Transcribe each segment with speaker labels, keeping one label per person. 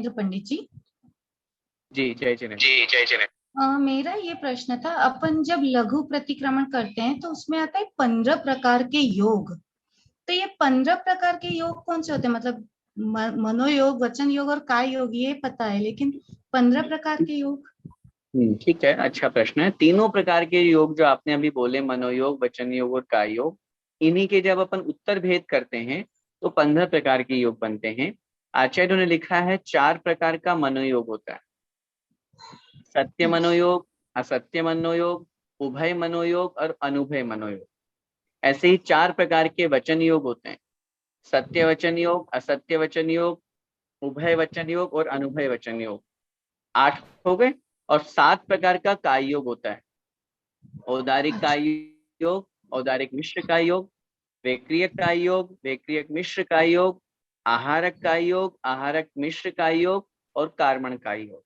Speaker 1: जिनेंद्र पंडित जी।
Speaker 2: जी जय जिनेंद्र।
Speaker 1: मेरा ये प्रश्न था, अपन जब लघु प्रतिक्रमण करते हैं तो उसमें आता है 15 प्रकार के योग। तो ये 15 प्रकार के योग कौन से होते हैं? मतलब मनोयोग, वचन योग और काय योग ये पता है, लेकिन 15 प्रकार के योग।
Speaker 2: ठीक है, अच्छा प्रश्न है। तीनों प्रकार के योग जो आपने अभी बोले, मनोयोग, वचन योग और काय योग, इन्हीं के जब अपन उत्तर भेद करते हैं तो 15 प्रकार के योग बनते हैं। आचार्यों ने लिखा है 4 प्रकार का मनोयोग होता है। सत्य मनोयोग, असत्य मनोयोग, उभय मनोयोग और अनुभय मनोयोग। ऐसे ही 4 प्रकार के वचन योग होते हैं। सत्य वचन योग, असत्य वचन योग, उभय वचन योग और अनुभय वचन योग। 8 हो गए। और 7 प्रकार का काय योग होता है। औदारिक काय योग, औदारिक मिश्र काय योग, वैक्रियक काय योग, वैक्रियक मिश्र काय योग, आहारक काय योग, आहारक मिश्र काय योग और कार्मण काय योग।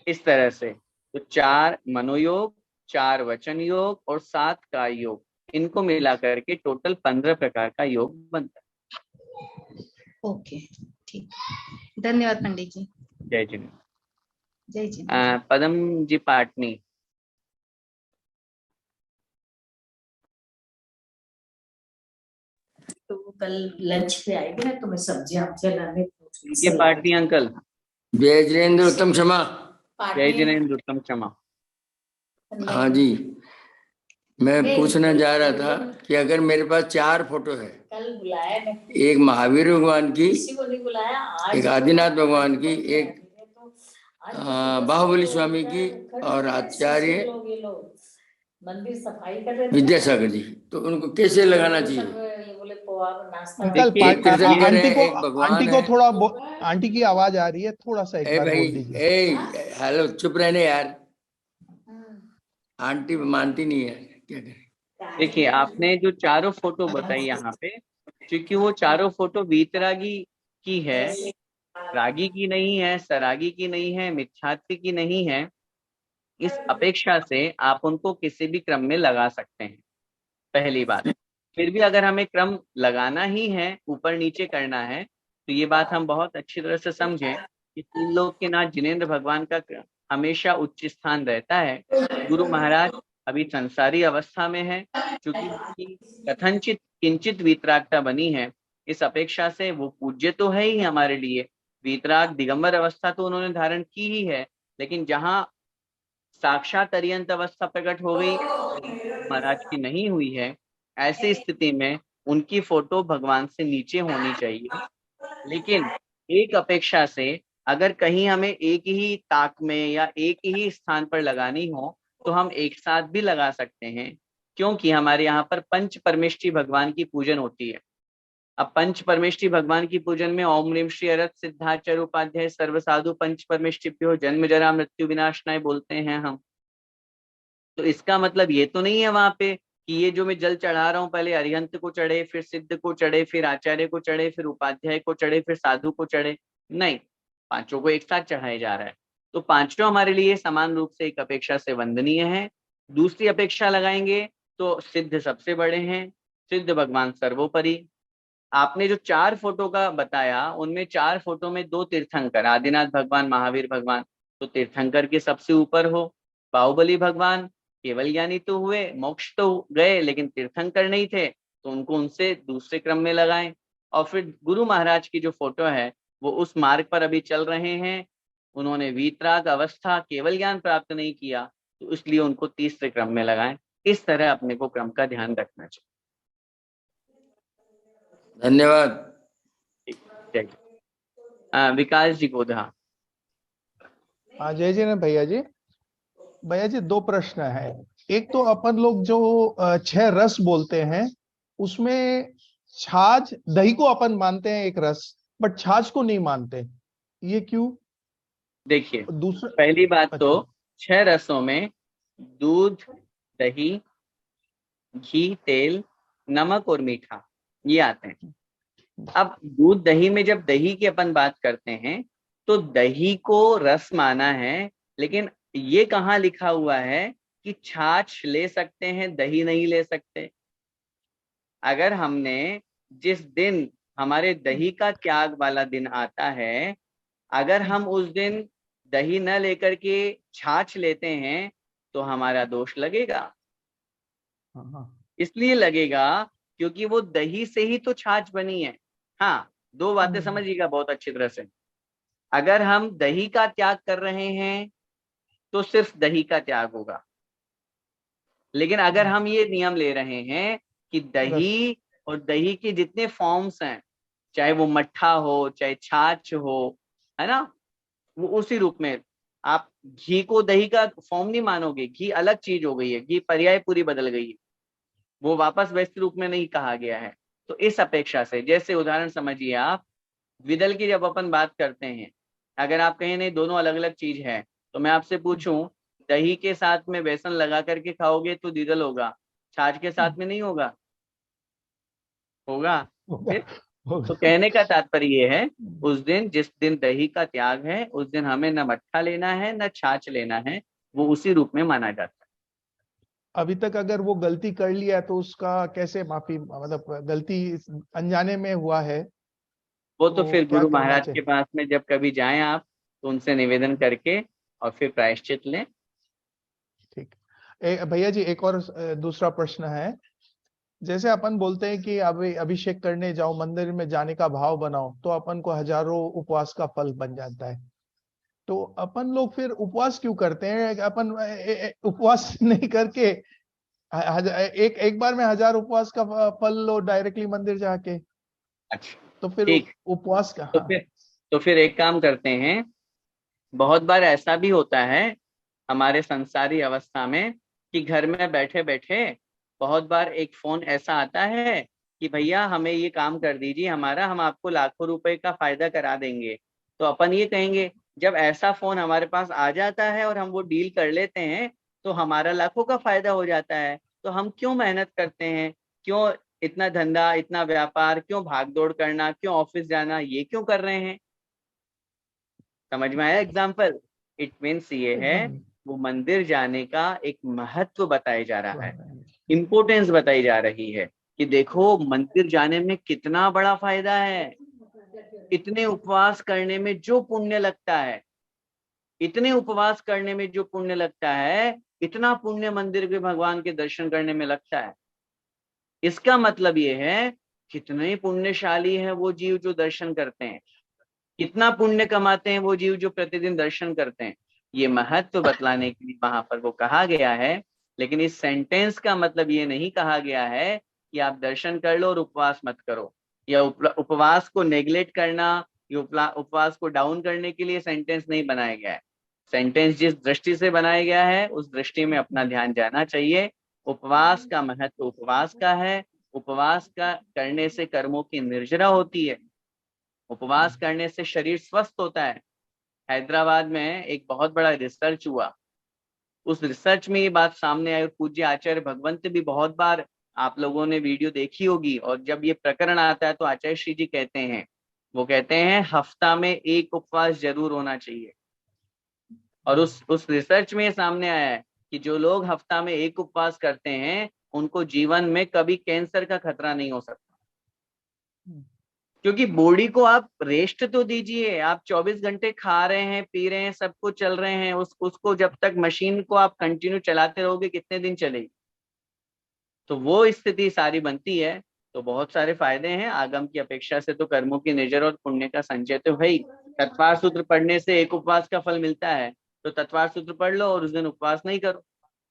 Speaker 2: इस तरह से तो 4 मनोयोग, 4 वचन योग और 7 काय योग, इनको मिला करके टोटल 15 प्रकार का योग बनता है।
Speaker 1: ओके, ठीक, धन्यवाद पंडित जी।
Speaker 2: जय जिनेंद्र।
Speaker 1: जय जिनेंद्र।
Speaker 2: पदम जी पाटनी।
Speaker 3: तो वो कल लंच पे आएगी ना, तो मैं सब्जी आपसे लाने
Speaker 2: ये पाटनी अंकल।
Speaker 4: जय जिनेंद्र उत्तम क्षमा।
Speaker 2: जय जिनेंद्र उत्तम क्षमा।
Speaker 4: हाँ जी, मैं पूछना जा रहा था कि अगर मेरे पास 4 फोटो है,
Speaker 3: कल बुलाया मैं,
Speaker 4: एक महावीर भगवान की,
Speaker 3: किसी को नहीं बुलाया, आज
Speaker 4: एक आदिनाथ भगवान की, एक बाहुबली स्वामी की और आचार्य
Speaker 3: मंदिर सफाई कर रहे थे
Speaker 4: विद्यासागर जी, तो उनको कैसे लगाना चाहिए?
Speaker 3: बोले पोहा नाश्ता।
Speaker 5: अंकल आंटी को थोड़ा आंटी की आवाज आ रही है, थोड़ा सा एक बार बोल दीजिए।
Speaker 4: हेलो, चुप रहने यार, आंटी मानती नहीं है, क्या करें?
Speaker 2: देखिए, आपने जो चारों फोटो बताई यहाँ पे, क्योंकि वो चारों फोटो वीतरागी की है, रागी की नहीं है, सरागी की नहीं है, मिथ्यात्व की नहीं है, इस अपेक्षा से आप उनको किसी भी क्रम में लगा सकते हैं, पहली बात। फिर भी अगर हमें क्रम लगाना ही है, ऊपर नीचे करना है, तो ये बात हम बहुत अच्छी तरह से समझें कि 3 लोक के नाथ जिनेंद्र भगवान का हमेशा उच्च स्थान रहता है। गुरु महाराज अभी संसारी अवस्था में है, चूंकि उनकी कथनचित किंचित वीतरागता बनी है, इस अपेक्षा से वो पूज्य तो है ही हमारे लिए। वीतराग दिगंबर अवस्था तो उन्होंने धारण की ही है, लेकिन जहाँ साक्षात अरिहंत अवस्था प्रकट हो गई महाराज की नहीं हुई है, ऐसी स्थिति में उनकी फोटो भगवान से नीचे होनी चाहिए। लेकिन एक अपेक्षा से, अगर कहीं हमें एक ही ताक में या एक ही स्थान पर लगानी हो तो हम एक साथ भी लगा सकते हैं, क्योंकि हमारे यहाँ पर पंच परमेष्ठी भगवान की पूजन होती है। अब पंच परमेष्ठी भगवान की पूजन में ओम ह्रीम श्री अरत सिद्धाचार्य उपाध्याय सर्व साधु पंच परमेष्ठिभ्यो जन्म जरा मृत्यु विनाशनाय बोलते हैं हम। तो इसका मतलब ये तो नहीं है वहां पे कि ये जो मैं जल चढ़ा रहा हूँ, पहले अरिहंत को चढ़े, फिर सिद्ध को चढ़े, फिर आचार्य को चढ़े, फिर उपाध्याय को चढ़े, फिर साधु को चढ़े। नहीं, पांचों को एक साथ चढ़ाया जा रहा है। तो पांचों हमारे लिए समान रूप से एक अपेक्षा से वंदनीय है। दूसरी अपेक्षा लगाएंगे तो सिद्ध सबसे बड़े हैं, सिद्ध भगवान सर्वोपरि। आपने जो 4 फोटो का बताया, उनमें 4 फोटो में 2 तीर्थंकर, आदिनाथ भगवान, महावीर भगवान, तो तीर्थंकर के सबसे ऊपर हो। बाहुबली भगवान केवल ज्ञानी तो हुए, मोक्ष तो गए, लेकिन तीर्थंकर नहीं थे, तो उनको उनसे दूसरे क्रम में लगाएं। और फिर गुरु महाराज की जो फोटो है, वो उस मार्ग पर अभी चल रहे हैं, उन्होंने वीतराग अवस्था केवल ज्ञान प्राप्त नहीं किया, तो इसलिए उनको तीसरे क्रम में लगाएं। इस तरह अपने को क्रम का ध्यान रखना चाहिए।
Speaker 4: धन्यवाद।
Speaker 2: विकास जी गोधा।
Speaker 5: जय जी ने भैया जी। भैया जी 2 प्रश्न है। एक तो अपन लोग जो 6 रस बोलते हैं, उसमें छाछ, दही को अपन मानते हैं एक रस, बट छाछ को नहीं मानते, ये क्यों?
Speaker 2: देखिए,
Speaker 5: दूसरा,
Speaker 2: पहली बात तो 6 रसों में दूध, दही, घी, तेल, नमक और मीठा, ये आते हैं। अब दूध दही में जब दही की अपन बात करते हैं तो दही को रस माना है, लेकिन ये कहाँ लिखा हुआ है कि छाछ ले सकते हैं, दही नहीं ले सकते। अगर हमने जिस दिन हमारे दही का त्याग वाला दिन आता है, अगर हम उस दिन दही न लेकर के छाछ लेते हैं तो हमारा दोष लगेगा। इसलिए लगेगा क्योंकि वो दही से ही तो छाछ बनी है। हाँ, दो बातें समझिएगा बहुत अच्छी तरह से। अगर हम दही का त्याग कर रहे हैं तो सिर्फ दही का त्याग होगा, लेकिन अगर हम ये नियम ले रहे हैं कि दही और दही के जितने फॉर्म्स हैं, चाहे वो मट्ठा हो चाहे छाछ हो, है ना, वो उसी रूप में, आप घी को दही का फॉर्म नहीं मानोगे, घी अलग चीज हो गई है, घी पर्याय पूरी बदल गई है, वो वापस वैसे रूप में नहीं कहा गया है। तो इस अपेक्षा से, जैसे उदाहरण समझिए आप, विदल की जब अपन बात करते हैं, अगर आप कहें नहीं दोनों अलग अलग चीज है, तो मैं आपसे पूछूं दही के साथ में बेसन लगा करके खाओगे तो द्विदल होगा, छाछ के साथ में नहीं होगा, होगा फिर? तो कहने का तात्पर्य ये है, उस दिन जिस दिन दही का त्याग है उस दिन हमें न मट्ठा लेना है न छाछ लेना है, वो उसी रूप में माना जाता है।
Speaker 5: अभी तक अगर वो गलती कर लिया तो उसका कैसे माफी, मतलब गलती अनजाने में हुआ है
Speaker 2: वो तो फिर
Speaker 5: क्या
Speaker 2: गुरु
Speaker 5: करना
Speaker 2: महाराज के
Speaker 5: चाहिए?
Speaker 2: पास में जब कभी जाएं आप तो उनसे निवेदन करके और फिर प्रायश्चित लें।
Speaker 5: ठीक। भैया जी एक और दूसरा प्रश्न है। जैसे अपन बोलते हैं कि अभी अभिषेक करने जाओ, मंदिर में जाने का भाव बनाओ, तो अपन को हजारों उपवास का फल बन जाता है। तो अपन लोग फिर उपवास क्यों करते हैं? अपन उपवास नहीं करके एक एक बार में 1000 उपवास का फल लो डायरेक्टली मंदिर जाके।
Speaker 2: अच्छा,
Speaker 5: तो फिर
Speaker 2: ठीक।
Speaker 5: उपवास का,
Speaker 2: तो
Speaker 5: हाँ।
Speaker 2: फिर तो फिर एक काम करते हैं, बहुत बार ऐसा भी होता है हमारे संसारी अवस्था में कि घर में बैठे बैठे बहुत बार एक फोन ऐसा आता है कि भैया हमें ये काम कर दीजिए हमारा, हम आपको लाखों रुपए का फायदा करा देंगे। तो अपन ये कहेंगे, जब ऐसा फोन हमारे पास आ जाता है और हम वो डील कर लेते हैं तो हमारा लाखों का फायदा हो जाता है, तो हम क्यों मेहनत करते हैं, क्यों इतना धंधा इतना व्यापार, क्यों भाग दौड़ करना, क्यों ऑफिस जाना, ये क्यों कर रहे हैं? समझ में आया एग्जाम्पल? इट मीन्स ये है,
Speaker 5: एकदम
Speaker 2: वो मंदिर जाने का एक महत्व बताया जा रहा है, इम्पोर्टेंस बताई जा रही है कि देखो मंदिर जाने में कितना बड़ा फायदा है, इतने उपवास करने में जो पुण्य लगता है, इतने उपवास करने में जो पुण्य लगता है, इतना पुण्य मंदिर के भगवान के दर्शन करने में लगता है। इसका मतलब ये है कितने पुण्यशाली है वो जीव जो दर्शन करते हैं, कितना पुण्य कमाते हैं वो जीव जो प्रतिदिन दर्शन करते हैं। ये महत्व बतलाने के लिए वहां पर वो कहा गया है। लेकिन इस सेंटेंस का मतलब ये नहीं कहा गया है कि आप दर्शन कर लो और उपवास मत करो, या उपवास को नेग्लेक्ट करना, या उपवास को डाउन करने के लिए सेंटेंस नहीं बनाया गया है। सेंटेंस जिस दृष्टि से बनाया गया है उस दृष्टि में अपना ध्यान जाना चाहिए। उपवास का महत्व उपवास का है, उपवास का करने से कर्मों की निर्जरा होती है, उपवास करने से शरीर स्वस्थ होता है। हैदराबाद में एक बहुत बड़ा रिसर्च हुआ, उस रिसर्च में ये बात सामने आई, और पूज्य आचार्य भगवंत भी बहुत बार आप लोगों ने वीडियो देखी होगी, और जब ये प्रकरण आता है तो आचार्य श्री जी कहते हैं, वो कहते हैं हफ्ता में एक उपवास जरूर होना चाहिए। और उस रिसर्च में ये सामने आया है कि जो लोग हफ्ता में एक उपवास करते हैं उनको जीवन में कभी कैंसर का खतरा नहीं हो सकता। क्योंकि बॉडी को आप रेस्ट तो दीजिए, आप 24 घंटे खा रहे हैं पी रहे हैं सब कुछ चल रहे हैं, उसको जब तक मशीन को आप कंटिन्यू चलाते रहोगे कितने दिन चलेगी? तो वो स्थिति सारी बनती है। तो बहुत सारे फायदे हैं आगम की अपेक्षा से, तो कर्मों की निर्जर और पुण्य का संचय। तो भाई तत्वार सूत्र पढ़ने से एक उपवास का फल मिलता है, तो तत्वार सूत्र पढ़ लो और उस दिन उपवास नहीं करो।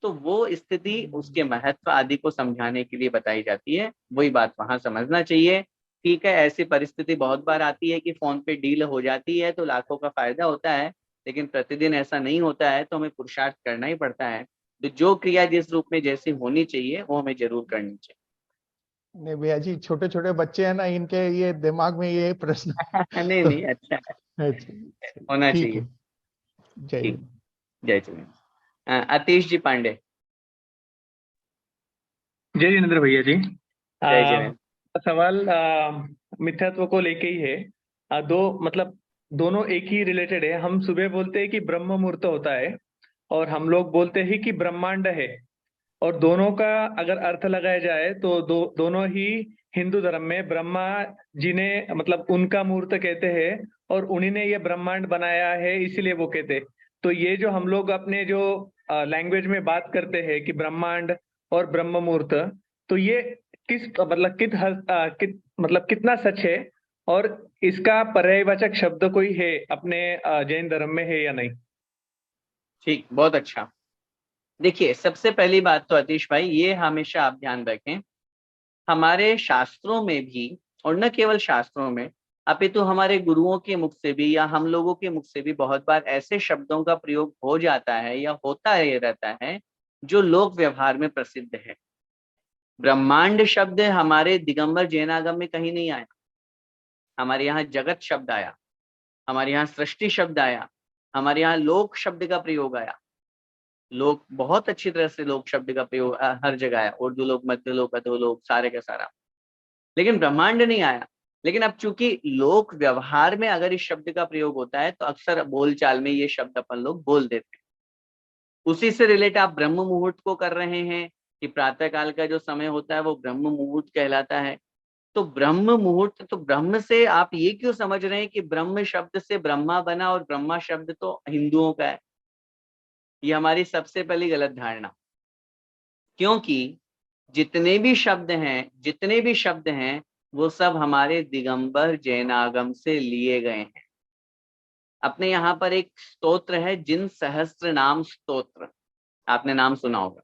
Speaker 2: तो वो स्थिति उसके महत्व आदि को समझाने के लिए बताई जाती है, वही बात वहां समझना चाहिए। ठीक है, ऐसी परिस्थिति बहुत बार आती है कि फोन पे डील हो जाती है तो लाखों का फायदा होता है, लेकिन प्रतिदिन ऐसा नहीं होता है, तो हमें पुरुषार्थ करना ही पड़ता है। तो जो क्रिया जिस रूप में जैसी होनी चाहिए वो हमें जरूर करनी चाहिए।
Speaker 5: नहीं भैया जी, छोटे छोटे बच्चे हैं ना, इनके ये दिमाग में ये प्रश्न
Speaker 2: नहीं
Speaker 5: तो
Speaker 2: नहीं, अच्छा है,
Speaker 5: अच्छा,
Speaker 2: होना
Speaker 5: ठीक
Speaker 2: चाहिए।
Speaker 5: है। जय
Speaker 2: ठीक,
Speaker 5: हिंद।
Speaker 2: जय श्री। अतीश जी पांडे।
Speaker 6: जय जिनेन्द्र भैया जी।
Speaker 2: जय जिनेन्द्र।
Speaker 6: सवाल मिथ्यात्व को लेके ही है। दो मतलब दोनों एक ही रिलेटेड है। हम सुबह बोलते हैं कि ब्रह्म मुहूर्त होता है और हम लोग बोलते हैं कि ब्रह्मांड है। और दोनों का अगर अर्थ लगाया जाए तो दोनों ही हिंदू धर्म में ब्रह्मा जी ने मतलब उनका मूर्त कहते हैं और उन्हीं ने ये ब्रह्मांड बनाया है, इसीलिए वो कहते हैं। तो ये जो हम लोग अपने जो लैंग्वेज में बात करते हैं कि ब्रह्मांड और ब्रह्म मूर्त, तो ये किस मतलब मतलब कितना सच है और इसका पर्यायवाचक शब्द कोई है अपने जैन धर्म में है या नहीं?
Speaker 2: ठीक, बहुत अच्छा। देखिए, सबसे पहली बात तो आतिश भाई ये हमेशा आप ध्यान रखें, हमारे शास्त्रों में भी, और न केवल शास्त्रों में अपितु हमारे गुरुओं के मुख से भी या हम लोगों के मुख से भी बहुत बार ऐसे शब्दों का प्रयोग हो जाता है या होता ही रहता है जो लोक व्यवहार में प्रसिद्ध है। ब्रह्मांड शब्द हमारे दिगंबर जैनागम में कहीं नहीं आया, हमारे यहाँ जगत शब्द आया, हमारे यहाँ सृष्टि शब्द आया, हमारे यहाँ लोक शब्द का प्रयोग आया। लोक बहुत अच्छी तरह से लोक शब्द का प्रयोग हर जगह आया, उर्दू लोक, मध्य लोक, अधोलोक, सारे का सारा, लेकिन ब्रह्मांड नहीं आया। लेकिन अब चूंकि लोक व्यवहार में अगर इस शब्द का प्रयोग होता है तो अक्सर बोलचाल में ये शब्द अपन लोग बोल देते हैं। उसी से रिलेट आप ब्रह्म मुहूर्त को कर रहे हैं कि प्रातः काल का जो समय होता है वो ब्रह्म मुहूर्त कहलाता है। तो ब्रह्म मुहूर्त, तो ब्रह्म से आप ये क्यों समझ रहे हैं कि ब्रह्म शब्द से ब्रह्मा बना और ब्रह्मा शब्द तो हिंदुओं का है? ये हमारी सबसे पहली गलत धारणा, क्योंकि जितने भी शब्द हैं वो सब हमारे दिगंबर जैनागम से लिए गए हैं। अपने यहाँ पर एक स्तोत्र है, जिन सहस्त्र नाम स्तोत्र, आपने नाम सुना होगा।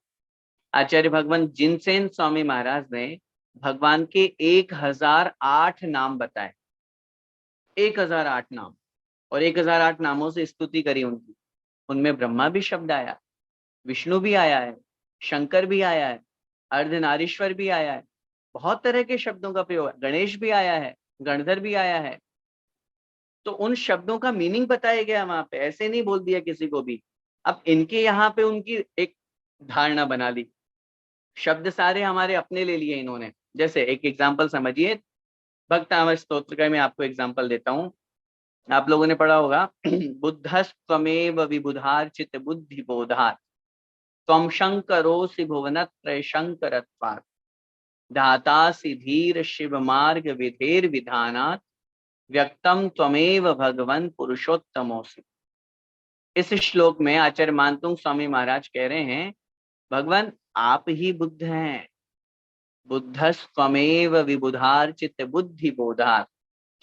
Speaker 2: आचार्य भगवान जिनसेन स्वामी महाराज ने भगवान के 1008 नाम बताए, 1008 नाम, और 1008 नामों से स्तुति करी उनकी। उनमें ब्रह्मा भी शब्द आया, विष्णु भी आया है, शंकर भी आया है, अर्धनारीश्वर भी आया है, बहुत तरह के शब्दों का प्रयोग है, गणेश भी आया है, गणधर भी आया है। तो उन शब्दों का मीनिंग बताया गया वहां पे, ऐसे नहीं बोल दिया किसी को भी। अब इनके यहाँ पे उनकी एक धारणा बना ली, शब्द सारे हमारे अपने ले लिए इन्होंने। जैसे एक एग्जाम्पल समझिए, भक्तामर स्तोत्र का मैं आपको एग्जाम्पल देता हूँ। आप लोगों ने पढ़ा होगा बुद्धस्त्वमेव विबुधार चित्त बुद्धि बोधार त्वं शंकरोसि भुवनत्रय शंकरत्वात् धातासि धीर शिव मार्ग विधेर विधानात् व्यक्तम त्वमेव भगवन् पुरुषोत्तमोसि। इस श्लोक में आचार्य मानतुंग स्वामी महाराज कह रहे हैं, भगवान आप ही बुद्ध हैं, बुद्धस्त्वमेव विबुधार चित्त बुद्धि बोधार,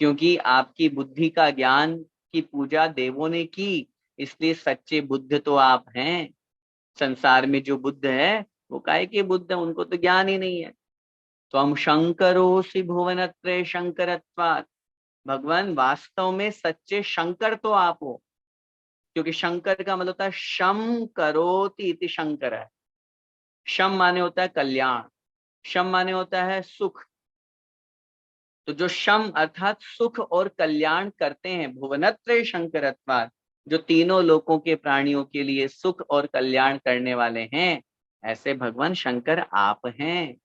Speaker 2: क्योंकि आपकी बुद्धि का ज्ञान की पूजा देवों ने की, इसलिए सच्चे बुद्ध तो आप हैं। संसार में जो बुद्ध है वो काहे के बुद्ध है, उनको तो ज्ञान ही नहीं है। त्वं शंकरोसि भुवनत्रय शंकरत्वात्, भगवान वास्तव में सच्चे शंकर तो आप हो, क्योंकि शंकर का मतलब होता है शम करोति इति शंकर है। शम माने होता है कल्याण, शम माने होता है सुख। तो जो शम अर्थात सुख और कल्याण करते हैं, भुवनत्रय शंकरत्वात्, जो तीनों लोकों के प्राणियों के लिए सुख और कल्याण करने वाले हैं, ऐसे भगवान शंकर आप हैं।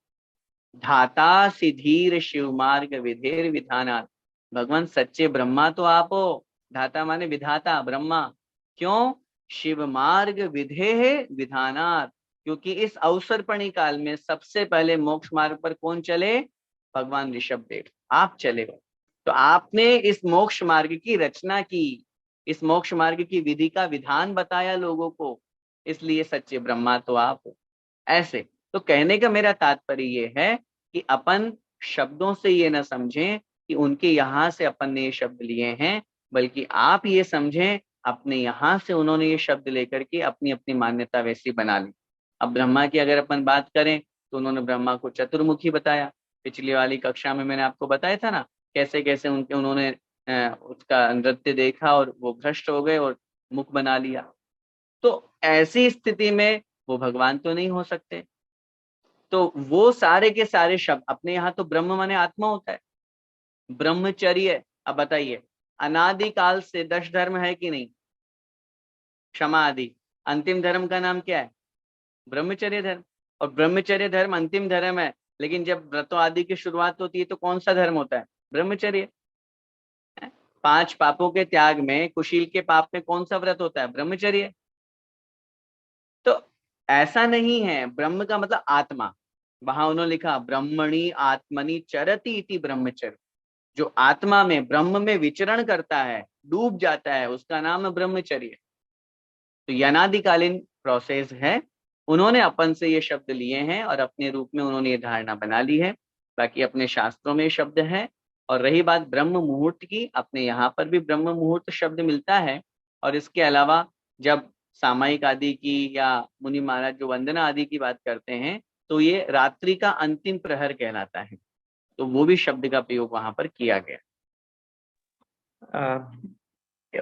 Speaker 2: धाता सिधीर शिव मार्ग विधेर विधानात्, भगवान सच्चे ब्रह्मा तो आप हो। धाता माने विधाता, ब्रह्मा। क्यों? शिव मार्ग विधेहे विधानात्, क्योंकि इस अवसरपणी काल में सबसे पहले मोक्ष मार्ग पर कौन चले? भगवान ऋषभदेव, आप चले हो। तो आपने इस मोक्ष मार्ग की रचना की, इस मोक्ष मार्ग की विधि का विधान बताया लोगों को, इसलिए सच्चे ब्रह्मा तो आप हो। ऐसे तो कहने का मेरा तात्पर्य ये है कि अपन शब्दों से ये ना समझें कि उनके यहाँ से अपन ने ये शब्द लिए हैं, बल्कि आप ये समझें अपने यहाँ से उन्होंने ये शब्द लेकर के अपनी अपनी मान्यता वैसी बना ली। अब ब्रह्मा की अगर अपन बात करें तो उन्होंने ब्रह्मा को चतुर्मुखी बताया। पिछली वाली कक्षा में मैंने आपको बताया था ना, कैसे कैसे उन्होंने उसका नृत्य देखा और वो भ्रष्ट हो गए और मुख बना लिया। तो ऐसी स्थिति में वो भगवान तो नहीं हो सकते। तो वो सारे के सारे शब्द अपने यहाँ तो ब्रह्म माने आत्मा होता है, ब्रह्मचर्य। अब बताइए, अनादि काल से 10 धर्म है कि नहीं? क्षमा आदि, अंतिम धर्म का नाम क्या है? ब्रह्मचर्य धर्म। और ब्रह्मचर्य धर्म अंतिम धर्म है, लेकिन जब व्रतों आदि की शुरुआत होती है तो कौन सा धर्म होता है? ब्रह्मचर्य। 5 पापों के त्याग में, कुशील के पाप में कौन सा व्रत होता है? ब्रह्मचर्य। तो ऐसा नहीं है। ब्रह्म का मतलब आत्मा, वहां उन्होंने लिखा ब्रह्मणि आत्मनि चरति इति ब्रह्मचर्य। जो आत्मा में, ब्रह्म में विचरण करता है, डूब जाता है, उसका नाम है ब्रह्मचर्य। तो ये अनादिकालीन प्रोसेस है। उन्होंने अपन से ये शब्द लिए हैं और अपने रूप में उन्होंने ये धारणा बना ली है। बाकी अपने शास्त्रों में शब्द है। और रही बात ब्रह्म मुहूर्त की, अपने यहाँ पर भी ब्रह्म मुहूर्त शब्द मिलता है। और इसके अलावा जब सामायिक आदि की या मुनि महाराज जो वंदना आदि की बात करते हैं, तो ये रात्रि का अंतिम प्रहर कहलाता है। तो वो भी शब्द का प्रयोग वहां पर किया गया।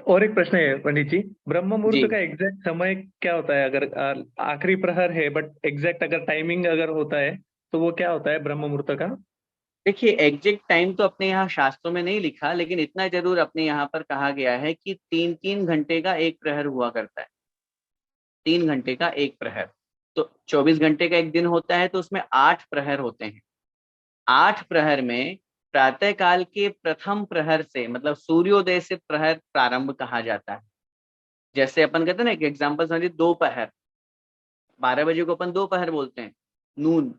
Speaker 6: और एक प्रश्न है पंडित जी, ब्रह्म
Speaker 2: जी।
Speaker 6: मुहूर्त का एग्जैक्ट समय क्या होता है? अगर आखिरी प्रहर है बट एग्जैक्ट अगर टाइमिंग अगर होता है तो वो क्या होता है ब्रह्म मुहूर्त का?
Speaker 2: देखिए, एग्जैक्ट टाइम तो अपने यहाँ शास्त्रों में नहीं लिखा, लेकिन इतना जरूर अपने यहाँ पर कहा गया है कि 3-3 घंटे का एक प्रहर हुआ करता है। 3 घंटे का एक प्रहर। तो 24 घंटे का एक दिन होता है, तो उसमें 8 प्रहर होते हैं। 8 प्रहर में प्रातः काल के प्रथम प्रहर से, मतलब सूर्योदय से प्रहर प्रारंभ कहा जाता है। जैसे अपन कहते हैं ना, एक एग्जाम्पल समझिए, दोपहर 12 बजे को अपन दोपहर बोलते हैं। नून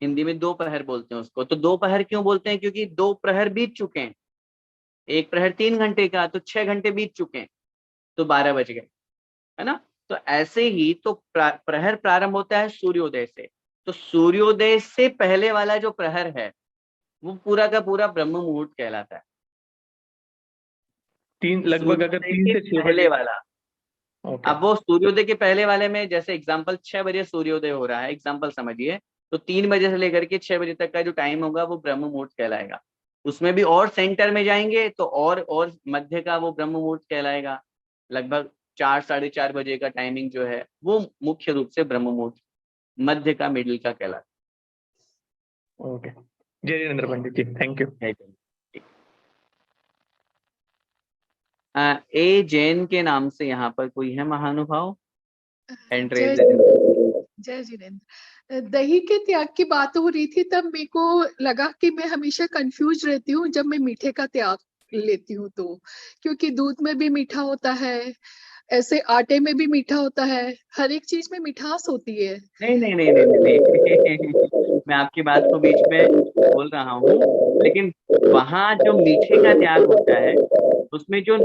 Speaker 2: हिंदी में दोपहर बोलते हैं उसको। तो दोपहर क्यों बोलते हैं? क्योंकि 2 प्रहर बीत चुके हैं। एक प्रहर 3 घंटे का, तो 6 घंटे बीत चुके हैं, तो 12 बज गए, है ना। तो ऐसे ही तो प्रहर प्रारंभ होता है सूर्योदय से। तो सूर्योदय से पहले वाला जो प्रहर है, वो पूरा का पूरा ब्रह्म मुहूर्त कहलाता है।
Speaker 6: लगभग अगर
Speaker 2: सूर्योदय
Speaker 6: 3
Speaker 2: के
Speaker 6: से 6
Speaker 2: पहले
Speaker 6: बजे।
Speaker 2: वाला।
Speaker 6: ओके।
Speaker 2: अब वो सूर्योदय के पहले वाले में, जैसे एग्जाम्पल 6 बजे सूर्योदय हो रहा है, एग्जाम्पल समझिए, तो 3 बजे से लेकर के 6 बजे तक का जो टाइम होगा वो ब्रह्म मुहूर्त कहलाएगा। उसमें भी और सेंटर में जाएंगे तो और मध्य का वो ब्रह्म मुहूर्त कहलाएगा। लगभग 4-4:30 बजे का टाइमिंग जो है वो मुख्य रूप से ब्रह्म मुहूर्त, मध्य का, मिडिल का कहलाता
Speaker 6: ओके, जय जिनेंद्र पंडित जी, थैंक यू।
Speaker 2: है। ए जैन के नाम से यहाँ पर कोई है महानुभाव? हैंड रेज है।
Speaker 7: जय जिनेंद्र। दही के त्याग की बात हो रही थी, तब मेरे को लगा कि मैं हमेशा कंफ्यूज रहती हूँ जब मैं मीठे का त्याग लेती हूँ तो, क्योंकि दूध में भी मीठा होता है, ऐसे आटे में भी मीठा होता है, हर एक चीज में मिठास होती है।
Speaker 2: नहीं नहीं नहीं नहीं नहीं, नहीं। मैं आपकी बात को बीच में बोल रहा हूँ, लेकिन वहां जो मीठे का त्याग होता है उसमें जो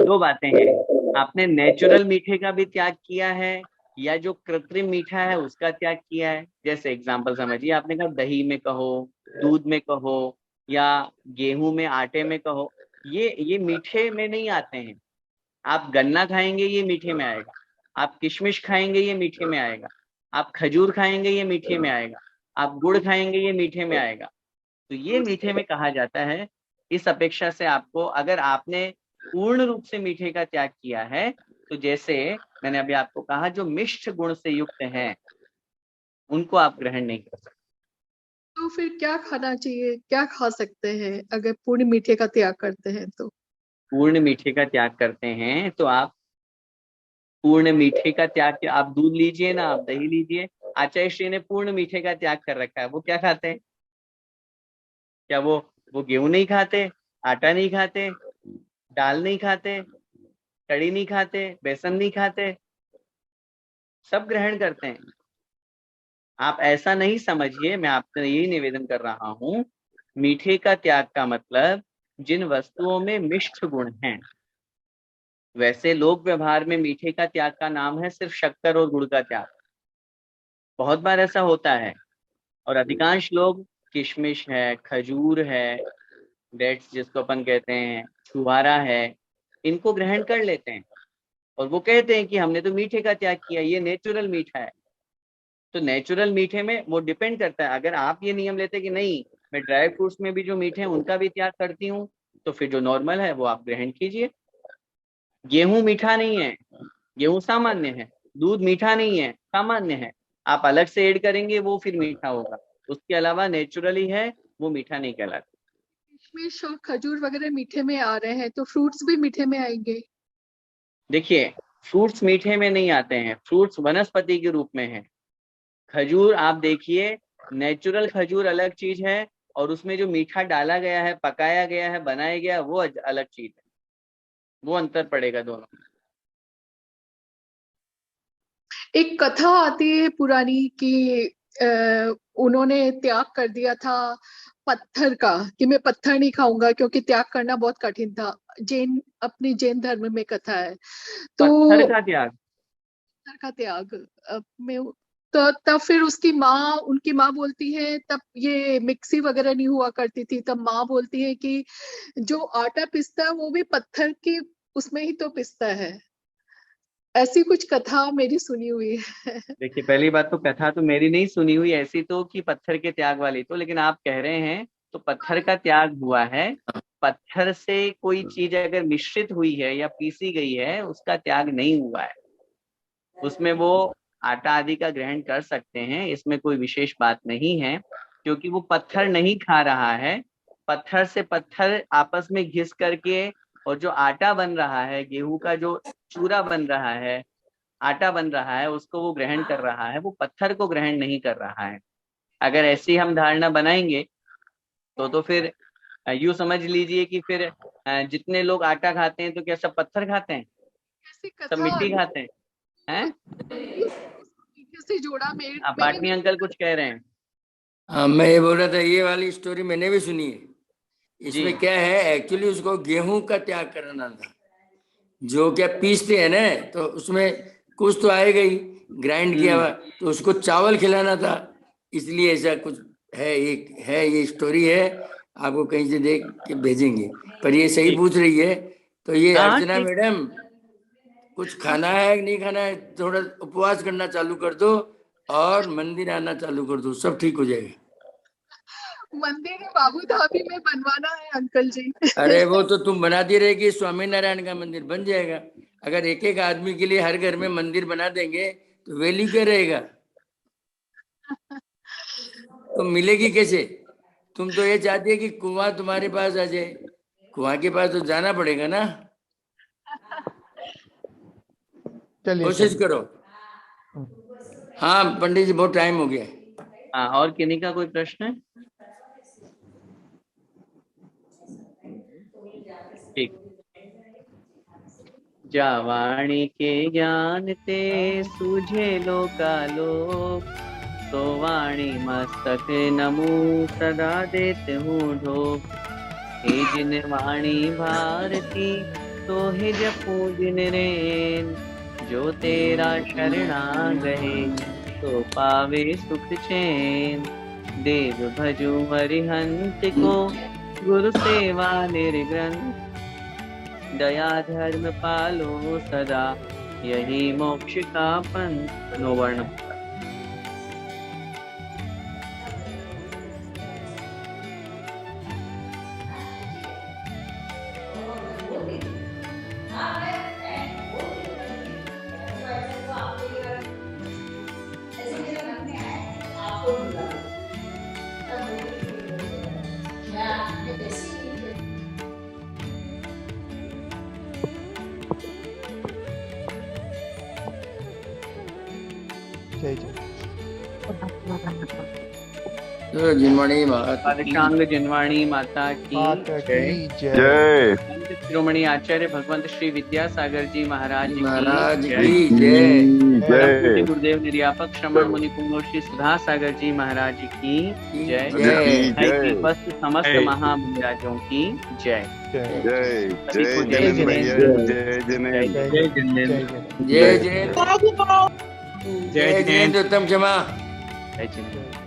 Speaker 2: 2 बातें हैं। आपने नेचुरल मीठे का भी त्याग किया है, या जो कृत्रिम मीठा है उसका त्याग किया है। जैसे एग्जांपल समझिए, आपने कहा दही में कहो, दूध में कहो, या गेहूं में, आटे में कहो, ये मीठे में नहीं आते हैं। आप गन्ना खाएंगे ये मीठे में आएगा, आप किशमिश खाएंगे ये मीठे में आएगा, आप खजूर खाएंगे ये मीठे में आएगा, आप गुड़ खाएंगे ये मीठे में आएगा। तो ये मीठे में कहा जाता है। इस अपेक्षा से आपको, अगर आपने पूर्ण रूप से मीठे का त्याग किया है, तो जैसे मैंने अभी आपको कहा, जो मिष्ट गुण से युक्त हैं उनको आप ग्रहण नहीं कर सकते।
Speaker 7: तो फिर क्या खाना चाहिए, क्या खा सकते हैं अगर पूर्ण मीठे का त्याग करते हैं तो?
Speaker 2: पूर्ण मीठे का त्याग करते हैं तो आप पूर्ण मीठे का त्याग, आप दूध लीजिए ना, आप दही लीजिए। आचार्य श्री ने पूर्ण मीठे का त्याग कर रखा है। वो क्या खाते हैं? क्या वो गेहूं नहीं खाते, आटा नहीं खाते, दाल नहीं खाते, कड़ी नहीं खाते, बेसन नहीं खाते? सब ग्रहण करते हैं। आप ऐसा नहीं समझिए, मैं आपसे यही निवेदन कर रहा हूं, मीठे का त्याग का मतलब जिन वस्तुओं में मिष्ट गुण हैं। वैसे लोक व्यवहार में मीठे का त्याग का नाम है सिर्फ शक्कर और गुड़ का त्याग। बहुत बार ऐसा होता है, और अधिकांश लोग किशमिश है, खजूर है, डेट्स जिसको अपन कहते हैं, छुहारा है, इनको ग्रहण कर लेते हैं और वो कहते हैं कि हमने तो मीठे का त्याग किया, ये नेचुरल मीठा है। तो नेचुरल मीठे में वो डिपेंड करता है। अगर आप ये नियम लेते कि नहीं, मैं ड्राई फ्रूट्स में भी जो मीठे हैं उनका भी त्याग करती हूँ, तो फिर जो नॉर्मल है वो आप ग्रहण कीजिए। गेहूं मीठा नहीं है, गेहूं सामान्य है। दूध मीठा नहीं है, सामान्य है। आप अलग से ऐड करेंगे वो फिर मीठा होगा। उसके अलावा नेचुरली है वो मीठा नहीं कहलाता।
Speaker 7: किशमिश और खजूर वगैरह मीठे में आ रहे हैं, तो फ्रूट्स भी मीठे में आएंगे?
Speaker 2: देखिए, फ्रूट्स मीठे में नहीं आते हैं, फ्रूट्स वनस्पति के रूप में है। खजूर आप देखिए, नेचुरल खजूर अलग चीज है, और उसमें जो मीठा डाला गया है, पकाया गया है, बनाया गया, वो अलग चीज है। वो अंतर पड़ेगा दोनों में।
Speaker 7: एक कथा आती है पुरानी कि उन्होंने त्याग कर दिया था पत्थर का, कि मैं पत्थर नहीं खाऊंगा क्योंकि त्याग करना बहुत कठिन था। अपनी जैन धर्म में कथा है। तो
Speaker 2: पत्थर का त्याग,
Speaker 7: पत्थर का त्याग में तो तब फिर उनकी माँ बोलती है, तब ये मिक्सी वगैरह नहीं हुआ करती थी, तब माँ बोलती है कि जो आटा पिसता है वो भी पत्थर की उसमें ही तो पिसता है। ऐसी कुछ कथा मेरी सुनी हुई है।
Speaker 2: देखिए पहली बात तो कथा तो मेरी नहीं सुनी हुई ऐसी तो कि पत्थर के त्याग वाली तो, लेकिन आप कह रहे हैं तो पत्थर का त्याग हुआ है। पत्थर से कोई चीज अगर मिश्रित हुई है या पीसी गई है उसका त्याग नहीं हुआ है। उसमें वो आटा आदि का ग्रहण कर सकते हैं, इसमें कोई विशेष बात नहीं है, क्योंकि वो पत्थर नहीं खा रहा है। पत्थर से पत्थर आपस में घिस करके और जो आटा बन रहा है, गेहूं का जो चूरा बन रहा है, आटा बन रहा है, उसको वो ग्रहण कर रहा है, वो पत्थर को ग्रहण नहीं कर रहा है। अगर ऐसी हम धारणा बनाएंगे तो फिर यूं समझ लीजिए कि फिर जितने लोग आटा खाते हैं तो क्या सब पत्थर खाते हैं,
Speaker 7: ऐसी
Speaker 2: सब
Speaker 7: कथा
Speaker 2: मिट्टी खाते हैं?
Speaker 7: से जोड़ा
Speaker 2: आप पाटनी अंकल कुछ कह रहे हैं?
Speaker 4: हाँ, मैं ये बोल रहा था, ये वाली स्टोरी मैंने भी सुनी है।
Speaker 2: जी।
Speaker 4: इसमें क्या है, एक्चुअली उसको गेहूं का त्याग करना था। जो क्या पीसते हैं ना, तो उसमें कुछ तो आएगा ही, ग्राइंड किया हुआ, तो उसको चावल खिलाना था, इसलिए ऐसा कुछ है। एक है, ये स्टोरी है, आपको कहीं से देख के भेजेंगे। पर ये सही
Speaker 2: ठीक।
Speaker 4: पूछ रही है। तो ये
Speaker 2: हाँ,
Speaker 4: अर्चना
Speaker 2: ठीक।
Speaker 4: मैडम, कुछ खाना है कि नहीं खाना है, थोड़ा उपवास करना चालू कर दो और मंदिर आना चालू कर दो, सब ठीक हो जाएगा।
Speaker 7: मंदिर बाबू धाबी में बनवाना है अंकल जी।
Speaker 4: अरे वो तो तुम बनाती रहेगी, स्वामीनारायण का मंदिर बन जाएगा। अगर एक एक आदमी के लिए हर घर में मंदिर बना देंगे तो वैल्यू क्या रहेगा? तो मिलेगी कैसे? तुम तो ये चाहती है कि कुआं तुम्हारे पास आ जाए, कुआं के पास तो जाना पड़ेगा ना। कोशिश करो। हाँ पंडित जी, बहुत टाइम हो गया।
Speaker 2: हाँ, और किन्हीं का कोई प्रश्न है? ठीक। जावाणी के ज्ञान ते सूझे लोकालोक, तो वाणी मस्तक नमो सदा देत हूँ ढोक। हे जिन वाणी भारती तो हे जपू दिन रेन, जो तेरा शरणा गए तो पावे सुख चैन। देव भजो हरिहंत को गुरु सेवा निर्ग्रंथ, दया धर्म पालो सदा यही मोक्ष का पंथ। नो वर्ण।
Speaker 4: जिनवाणी माता
Speaker 2: पादशांग जिनवाणी माता की जय। संत शिरोमणि आचार्य भगवंत श्री विद्यासागर जी महाराज की जय। गुरुदेव निर्यापक श्रमण मुनि पुंगव श्री सुधा सागर जी महाराज की जय। उपस्थित समस्त महामंडलों की जय।
Speaker 4: जय जय उत्तम क्षमा।
Speaker 2: जय।